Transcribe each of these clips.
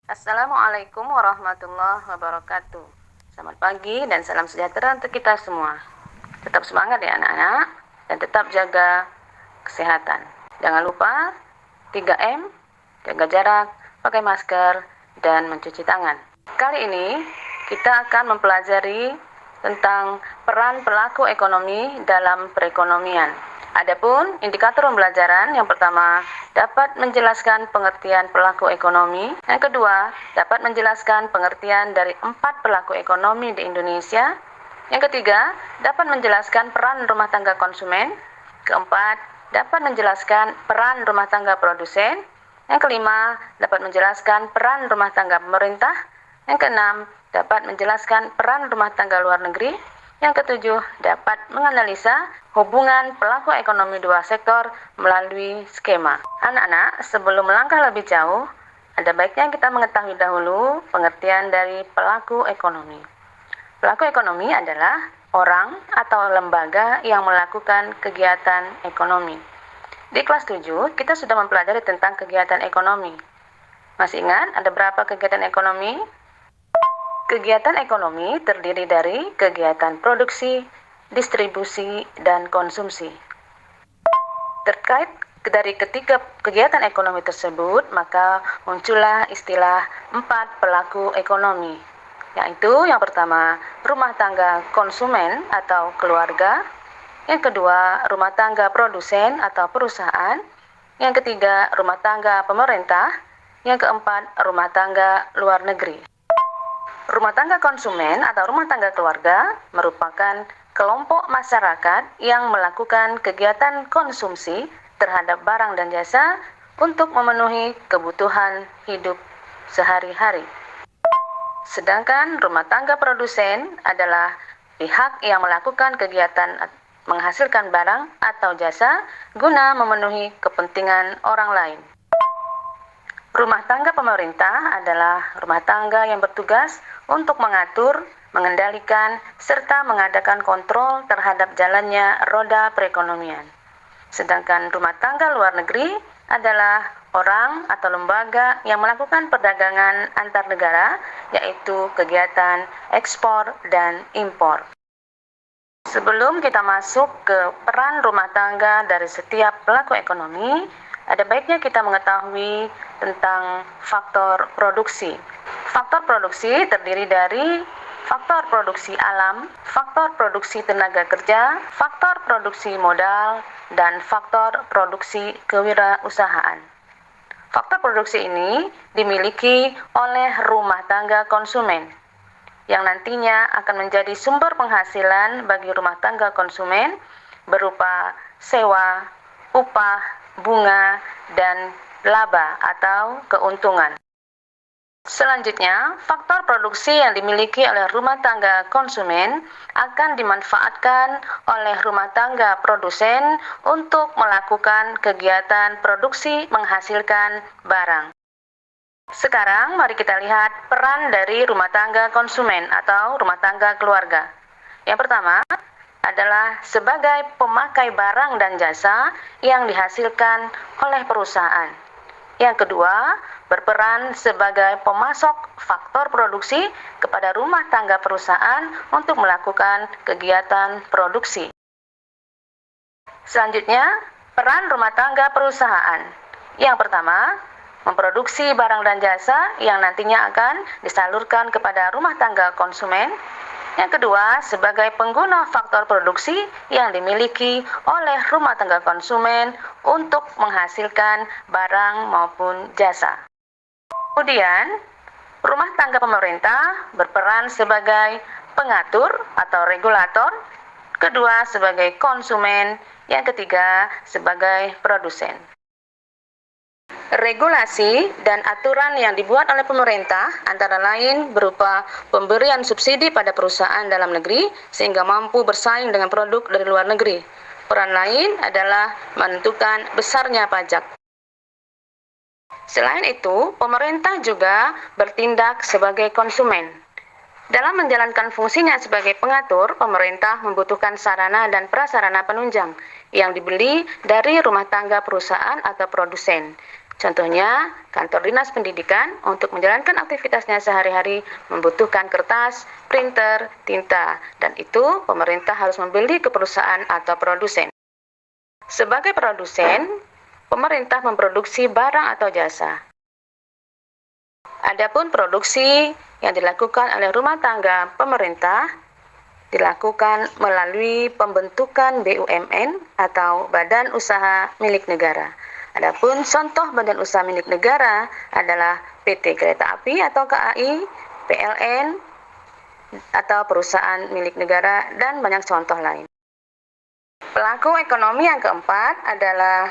Assalamualaikum warahmatullahi wabarakatuh. Selamat pagi dan salam sejahtera untuk kita semua. Tetap semangat ya anak-anak dan tetap jaga kesehatan. Jangan lupa 3M, jaga jarak, pakai masker, dan mencuci tangan. Kali ini kita akan mempelajari tentang peran pelaku ekonomi dalam perekonomian. Adapun indikator pembelajaran yang pertama dapat menjelaskan pengertian pelaku ekonomi, yang kedua dapat menjelaskan pengertian dari 4 pelaku ekonomi di Indonesia, yang ketiga dapat menjelaskan peran rumah tangga konsumen, keempat dapat menjelaskan peran rumah tangga produsen, yang kelima dapat menjelaskan peran rumah tangga pemerintah, yang keenam dapat menjelaskan peran rumah tangga luar negeri, yang ketujuh dapat menganalisa hubungan pelaku ekonomi dua sektor melalui skema. Anak-anak, sebelum melangkah lebih jauh, ada baiknya kita mengetahui dahulu pengertian dari pelaku ekonomi. Pelaku ekonomi adalah orang atau lembaga yang melakukan kegiatan ekonomi. Di kelas 7, kita sudah mempelajari tentang kegiatan ekonomi. Masih ingat ada berapa kegiatan ekonomi? Kegiatan ekonomi terdiri dari kegiatan produksi, distribusi, dan konsumsi. Terkait dari ketiga kegiatan ekonomi tersebut, maka muncullah istilah 4 pelaku ekonomi, yaitu yang pertama rumah tangga konsumen atau keluarga, yang kedua rumah tangga produsen atau perusahaan, yang ketiga rumah tangga pemerintah, yang keempat rumah tangga luar negeri. Rumah tangga konsumen atau rumah tangga keluarga merupakan kelompok masyarakat yang melakukan kegiatan konsumsi terhadap barang dan jasa untuk memenuhi kebutuhan hidup sehari-hari. Sedangkan rumah tangga produsen adalah pihak yang melakukan kegiatan menghasilkan barang atau jasa guna memenuhi kepentingan orang lain. Rumah tangga pemerintah adalah rumah tangga yang bertugas untuk mengatur, mengendalikan, serta mengadakan kontrol terhadap jalannya roda perekonomian. Sedangkan rumah tangga luar negeri adalah orang atau lembaga yang melakukan perdagangan antar negara, yaitu kegiatan ekspor dan impor. Sebelum kita masuk ke peran rumah tangga dari setiap pelaku ekonomi, ada baiknya kita mengetahui tentang faktor produksi. Faktor produksi terdiri dari faktor produksi alam, faktor produksi tenaga kerja, faktor produksi modal, dan faktor produksi kewirausahaan. Faktor produksi ini dimiliki oleh rumah tangga konsumen, yang nantinya akan menjadi sumber penghasilan bagi rumah tangga konsumen berupa sewa, upah, bunga, dan laba atau keuntungan. Selanjutnya, faktor produksi yang dimiliki oleh rumah tangga konsumen akan dimanfaatkan oleh rumah tangga produsen untuk melakukan kegiatan produksi menghasilkan barang. Sekarang mari kita lihat peran dari rumah tangga konsumen atau rumah tangga keluarga. Yang pertama adalah sebagai pemakai barang dan jasa yang dihasilkan oleh perusahaan. Yang kedua, berperan sebagai pemasok faktor produksi kepada rumah tangga perusahaan untuk melakukan kegiatan produksi. Selanjutnya, peran rumah tangga perusahaan. Yang pertama, memproduksi barang dan jasa yang nantinya akan disalurkan kepada rumah tangga konsumen. Yang kedua, sebagai pengguna faktor produksi yang dimiliki oleh rumah tangga konsumen untuk menghasilkan barang maupun jasa. Kemudian, rumah tangga pemerintah berperan sebagai pengatur atau regulator, kedua sebagai konsumen, yang ketiga sebagai produsen. Regulasi dan aturan yang dibuat oleh pemerintah antara lain berupa pemberian subsidi pada perusahaan dalam negeri sehingga mampu bersaing dengan produk dari luar negeri. Peran lain adalah menentukan besarnya pajak. Selain itu, pemerintah juga bertindak sebagai konsumen. Dalam menjalankan fungsinya sebagai pengatur, pemerintah membutuhkan sarana dan prasarana penunjang yang dibeli dari rumah tangga perusahaan atau produsen. Contohnya, kantor dinas pendidikan untuk menjalankan aktivitasnya sehari-hari membutuhkan kertas, printer, tinta, dan itu pemerintah harus membeli ke perusahaan atau produsen. Sebagai produsen, pemerintah memproduksi barang atau jasa. Adapun produksi yang dilakukan oleh rumah tangga pemerintah dilakukan melalui pembentukan BUMN atau Badan Usaha Milik Negara. Adapun contoh badan usaha milik negara adalah PT Kereta Api atau KAI, PLN atau perusahaan milik negara, dan banyak contoh lain. Pelaku ekonomi yang keempat adalah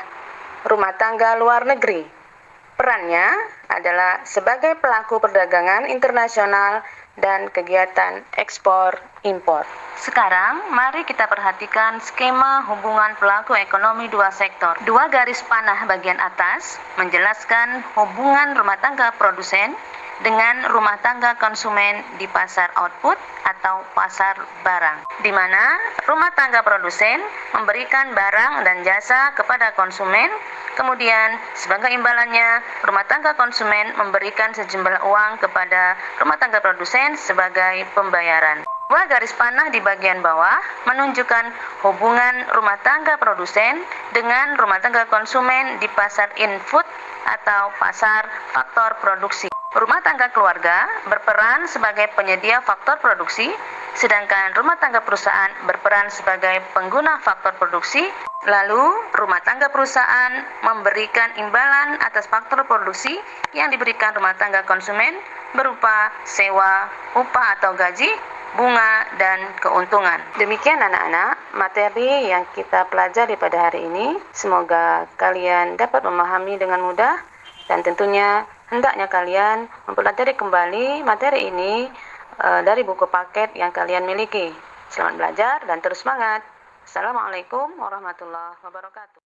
rumah tangga luar negeri. Perannya adalah sebagai pelaku perdagangan internasional dan kegiatan ekspor-impor. Sekarang, mari kita perhatikan skema hubungan pelaku ekonomi dua sektor. Dua garis panah bagian atas menjelaskan hubungan rumah tangga produsen dengan rumah tangga konsumen di pasar output atau pasar barang, di mana rumah tangga produsen memberikan barang dan jasa kepada konsumen, kemudian sebagai imbalannya rumah tangga konsumen memberikan sejumlah uang kepada rumah tangga produsen sebagai pembayaran. Dua garis panah di bagian bawah menunjukkan hubungan rumah tangga produsen dengan rumah tangga konsumen di pasar input atau pasar faktor produksi. Rumah tangga keluarga berperan sebagai penyedia faktor produksi, sedangkan rumah tangga perusahaan berperan sebagai pengguna faktor produksi. Lalu, rumah tangga perusahaan memberikan imbalan atas faktor produksi yang diberikan rumah tangga konsumen berupa sewa, upah atau gaji, bunga, dan keuntungan. Demikian anak-anak, materi yang kita pelajari pada hari ini. Semoga kalian dapat memahami dengan mudah dan tentunya hendaknya kalian mempelajari kembali materi ini dari buku paket yang kalian miliki. Selamat belajar dan terus semangat. Assalamualaikum warahmatullahi wabarakatuh.